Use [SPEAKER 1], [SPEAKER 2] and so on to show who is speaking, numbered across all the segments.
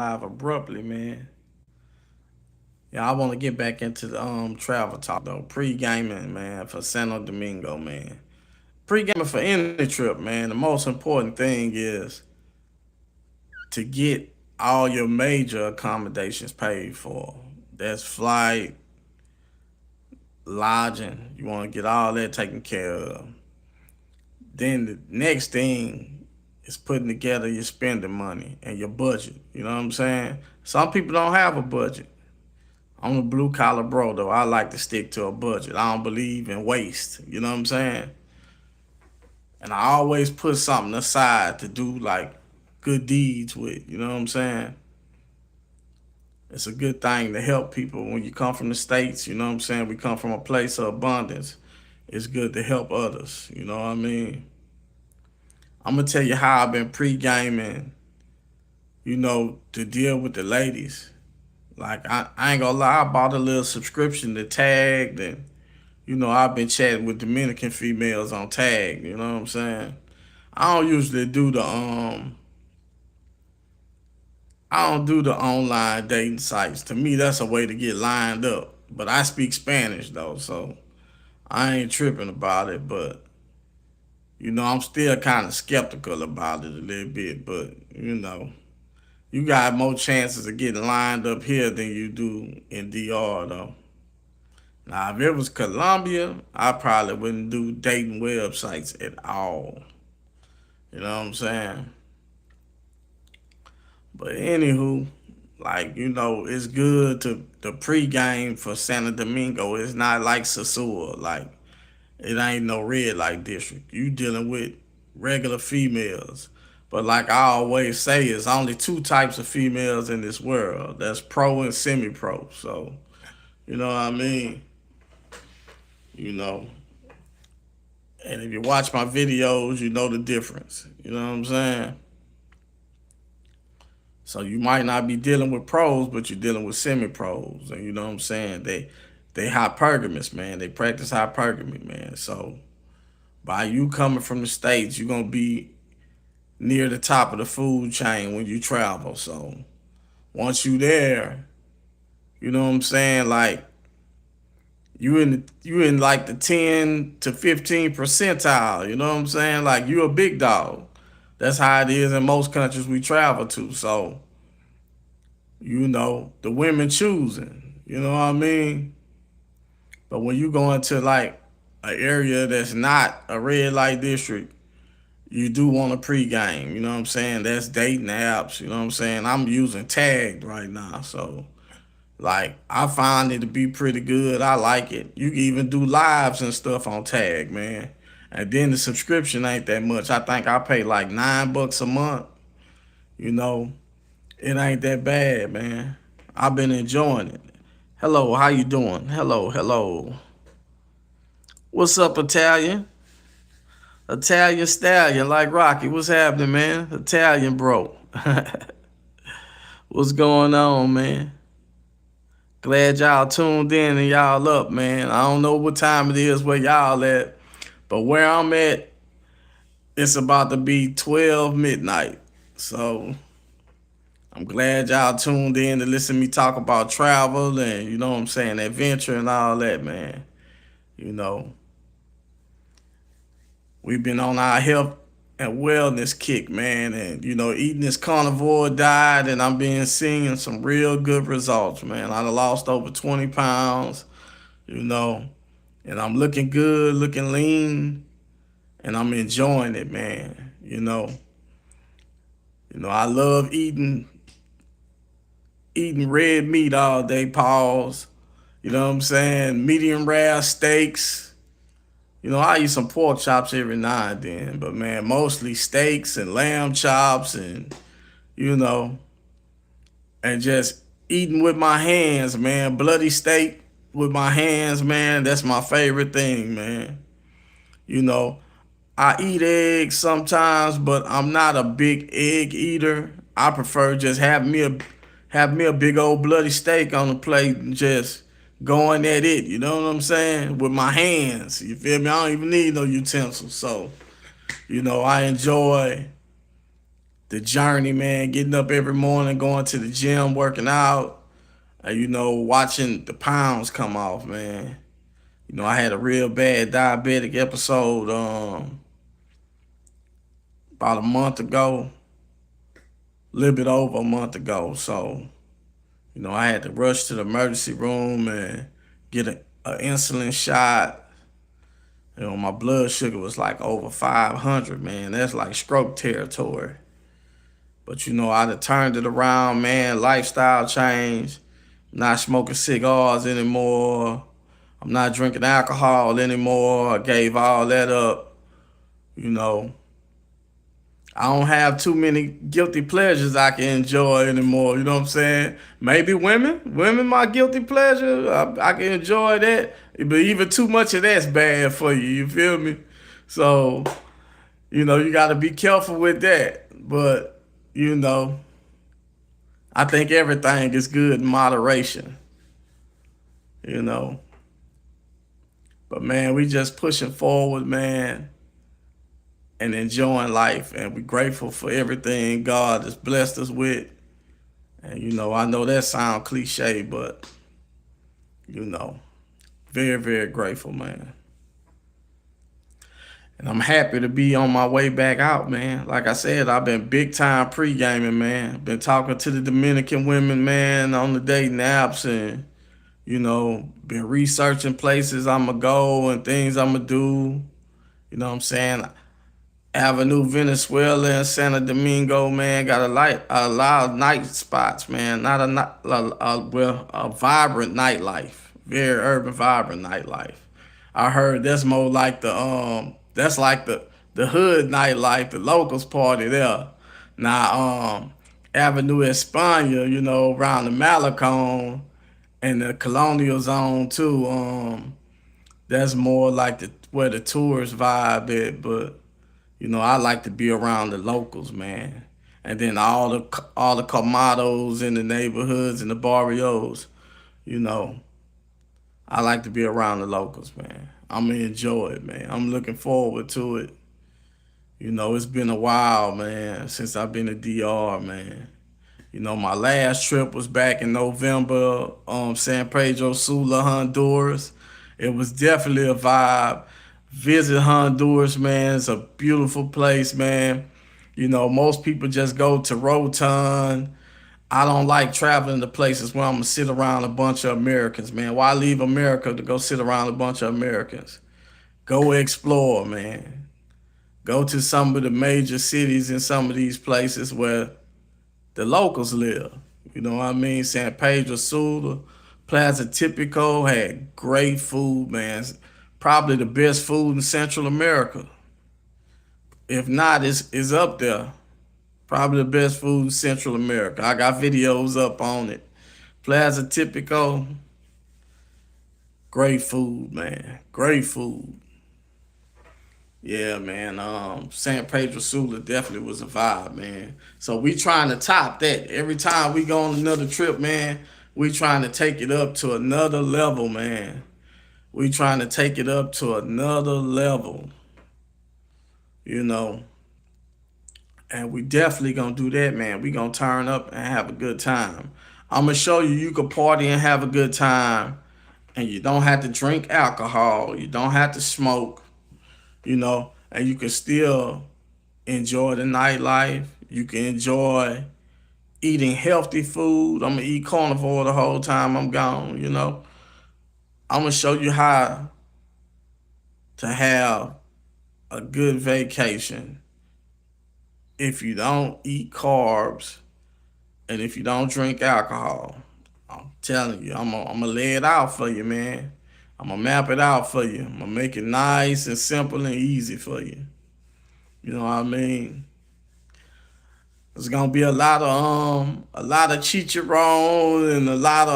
[SPEAKER 1] live abruptly, man. Yeah, I want to get back into the travel talk though. Pre-gaming, man, for Santo Domingo, man. Pre-gaming for any trip, man. The most important thing is to get all your major accommodations paid for. That's flight, lodging. You want to get all that taken care of. Then the next thing is putting together your spending money and your budget. You know what I'm saying? Some people don't have a budget. I'm a blue collar bro though. I like to stick to a budget. I don't believe in waste. You know what I'm saying? And I always put something aside to do like good deeds with. You know what I'm saying? It's a good thing to help people when you come from the States. You know what I'm saying? We come from a place of abundance. It's good to help others. You know what I mean? I'm gonna tell you how I've been pre-gaming, to deal with the ladies. Like I ain't gonna lie, I bought a little subscription to Tag, and I've been chatting with Dominican females on Tag. You know what I'm saying? I don't usually do the I don't do the online dating sites. To me, that's a way to get lined up. But I speak Spanish though, so I ain't tripping about it. But I'm still kind of skeptical about it a little bit. But you got more chances of getting lined up here than you do in DR though. Now, if it was Colombia, I probably wouldn't do dating websites at all. You know what I'm saying? But anywho, it's good to the pregame for Santo Domingo. It's not like Sasua. Like, it ain't no red light district. You dealing with regular females. But like I always say, it's only two types of females in this world. That's pro and semi-pro. So, you know what I mean? You know. And if you watch my videos, you know the difference. You know what I'm saying? So you might not be dealing with pros, but you're dealing with semi-pros. And you know what I'm saying? They hypergamous, man. They practice hypergamy, man. So by you coming from the States, you're gonna be near the top of the food chain when you travel. So once you there, you know what I'm saying? Like you in like the 10 to 15 percentile, you know what I'm saying? Like you a big dog. That's how it is in most countries we travel to. So, the women choosing, you know what I mean? But when you go into like an area that's not a red light district, you do want a pregame, you know what I'm saying? That's dating apps, you know what I'm saying? I'm using Tagged right now, so like I find it to be pretty good. I like it. You can even do lives and stuff on Tag, man. And then the subscription ain't that much. I think I pay like $9 a month. You know, it ain't that bad, man. I've been enjoying it. Hello, how you doing? Hello, hello. What's up, Italian? Italian stallion like Rocky. What's happening, man? Italian bro. What's going on, man? Glad y'all tuned in and y'all up, man. I don't know what time it is where y'all at, but where I'm at, it's about to be 12 midnight. So I'm glad y'all tuned in to listen to me talk about travel and, you know what I'm saying, adventure and all that, man. You know, we've been on our health and wellness kick, man. And, eating this carnivore diet, and I'm been seeing some real good results, man. I lost over 20 pounds, you know, and I'm looking good, looking lean, and I'm enjoying it, man. I love eating red meat all day, pause. You know what I'm saying? Medium rare steaks. I eat some pork chops every now and then, but man, mostly steaks and lamb chops and, you know, and just eating with my hands, man. Bloody steak with my hands, man. That's my favorite thing, man. You know, I eat eggs sometimes, but I'm not a big egg eater. I prefer just have me a big old bloody steak on the plate and just going at it. You know what I'm saying? With my hands. You feel me? I don't even need no utensils. So, I enjoy the journey, man, getting up every morning, going to the gym, working out, and, watching the pounds come off, man. I had a real bad diabetic episode about a month ago, a little bit over a month ago. So, I had to rush to the emergency room and get a insulin shot. My blood sugar was like over 500, man. That's like stroke territory. But I done turned it around, man. Lifestyle change. Not smoking cigars anymore. I'm not drinking alcohol anymore. I gave all that up. You know, I don't have too many guilty pleasures I can enjoy anymore. You know what I'm saying? Maybe women, my guilty pleasure. I can enjoy that, but even too much of that's bad for you. You feel me? So you got to be careful with that. But I think everything is good in moderation. You know, but man, we just pushing forward, man, and enjoying life, and we grateful for everything God has blessed us with. And I know that sound cliche, but very, very grateful, man. And I'm happy to be on my way back out, man. Like I said, I've been big time pre-gaming, man. Been talking to the Dominican women, man, on the dating apps, and been researching places I'ma go and things I'ma do. You know what I'm saying? Avenue, Venezuela, and Santo Domingo, man, got a lot of night spots, man. Not a vibrant nightlife, very urban, vibrant nightlife. I heard that's more like that's like the hood nightlife, the locals party there. Now, Avenue España, around the Malecon and the Colonial Zone too. That's more like where the tourist vibe at, but I like to be around the locals, man. And then all the colmados in the neighborhoods and the barrios, you know, I like to be around the locals, man. I'm gonna enjoy it, man. I'm looking forward to it. It's been a while, man, since I've been to DR, man. My last trip was back in November, San Pedro Sula, Honduras. It was definitely a vibe. Visit Honduras, man. It's a beautiful place, man. Most people just go to Rotan. I don't like traveling to places where I'm gonna sit around a bunch of Americans, man. Why leave America to go sit around a bunch of Americans? Go explore, man. Go to some of the major cities in some of these places where the locals live. You know what I mean? San Pedro Sula, Plaza Tipico had great food, man. Probably the best food in Central America. If not, it's up there. Probably the best food in Central America. I got videos up on it. Plaza Tipico, great food, man. Great food. Yeah, man. San Pedro Sula definitely was a vibe, man. So we trying to top that. Every time we go on another trip, man, we trying to take it up to another level, man. We trying to take it up to another level, you know. And we definitely gonna do that, man. We gonna turn up and have a good time. I'm gonna show you can party and have a good time, and you don't have to drink alcohol. You don't have to smoke, and you can still enjoy the nightlife. You can enjoy eating healthy food. I'm gonna eat carnivore the whole time I'm gone. I'm gonna show you how to have a good vacation if you don't eat carbs and if you don't drink alcohol. I'm telling you, I'm gonna lay it out for you, man. I'm gonna map it out for you. I'm gonna make it nice and simple and easy for you. You know what I mean? There's gonna be a lot of chicharron and a lot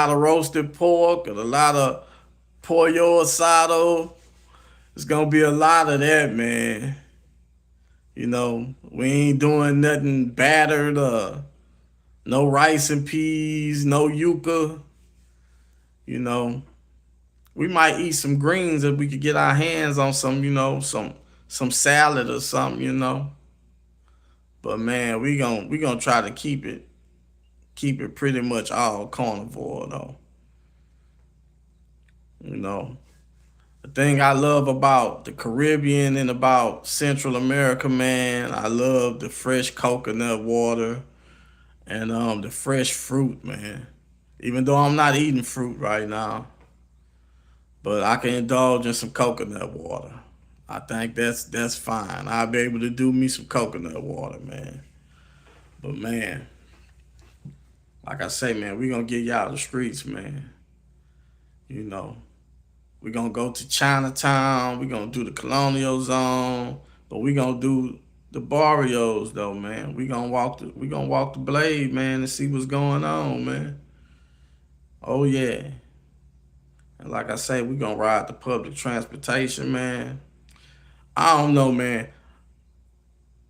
[SPEAKER 1] of roasted pork and a lot of pollo asado. It's gonna be a lot of that, man. We ain't doing nothing battered, no rice and peas, no yuca. You know, we might eat some greens if we could get our hands on some salad or something. But man, we gonna try to keep it pretty much all carnivore though. You know, the thing I love about the Caribbean and about Central America, man, I love the fresh coconut water and the fresh fruit, man. Even though I'm not eating fruit right now, but I can indulge in some coconut water. I think that's fine. I'll be able to do me some coconut water, man. But man, like I say, man, we gonna get y'all the streets, man. You know, we gonna go to Chinatown. We gonna do the Colonial Zone, but we gonna do the barrios though, man. We gonna walk the blade, man, and see what's going on, man. Oh yeah, and like I say, we gonna ride the public transportation, man. I don't know, man.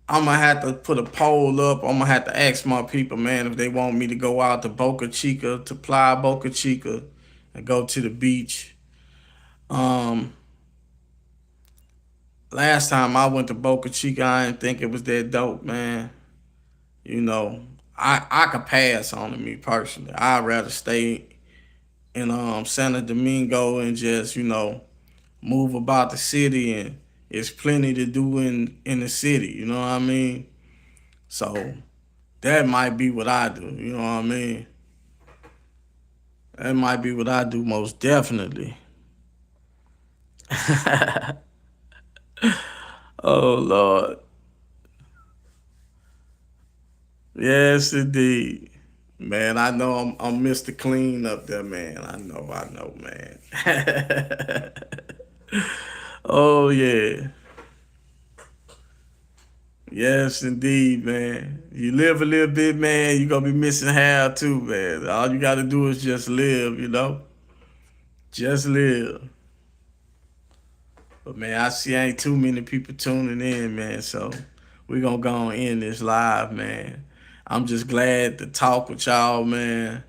[SPEAKER 1] I'm gonna have to put a poll up. I'm gonna have to ask my people, man, if they want me to go out to Boca Chica, to Playa Boca Chica, and go to the beach. Um, Last time I went to Boca Chica, I didn't think it was that dope, man. You know, I could pass on it, me personally. I'd rather stay in Santo Domingo and just move about the city, and it's plenty to do in the city. You know what I mean? So that might be what I do. You know what I mean? That might be what I do most definitely. Oh Lord. Yes, indeed. Man, I know I'm Mr. Clean up there, man. I know, man. Oh yeah. Yes, indeed, man. You live a little bit, man, you gonna be missing hair too, man. All you gotta do is just live, Just live. But man, I see ain't too many people tuning in, man. So we gonna go and end this live, man. I'm just glad to talk with y'all, man.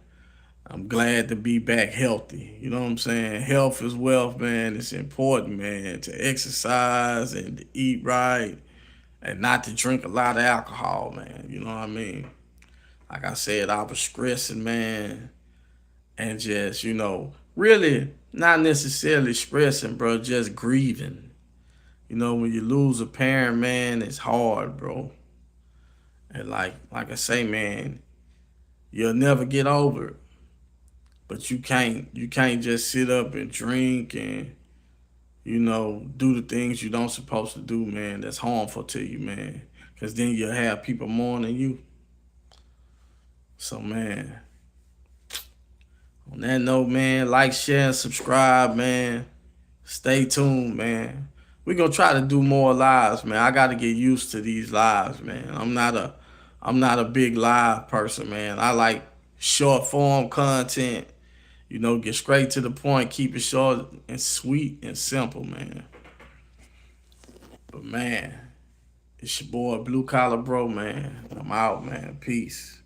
[SPEAKER 1] I'm glad to be back healthy. You know what I'm saying? Health is wealth, man. It's important, man, to exercise and to eat right and not to drink a lot of alcohol, man. You know what I mean? Like I said, I was stressing, man, and just, really not necessarily stressing, bro, just grieving. When you lose a parent, man, it's hard, bro. And like I say, man, you'll never get over it. But you can't just sit up and drink and do the things you don't supposed to do, man. That's harmful to you, man. Cause then you'll have people mourning you. So man, on that note, man, like, share, and subscribe, man. Stay tuned, man. We're gonna try to do more lives, man. I gotta get used to these lives, man. I'm not a big live person, man. I like short form content. Get straight to the point, keep it short and sweet and simple, man. But man, it's your boy Blue Collar Bro, man. I'm out, man. Peace.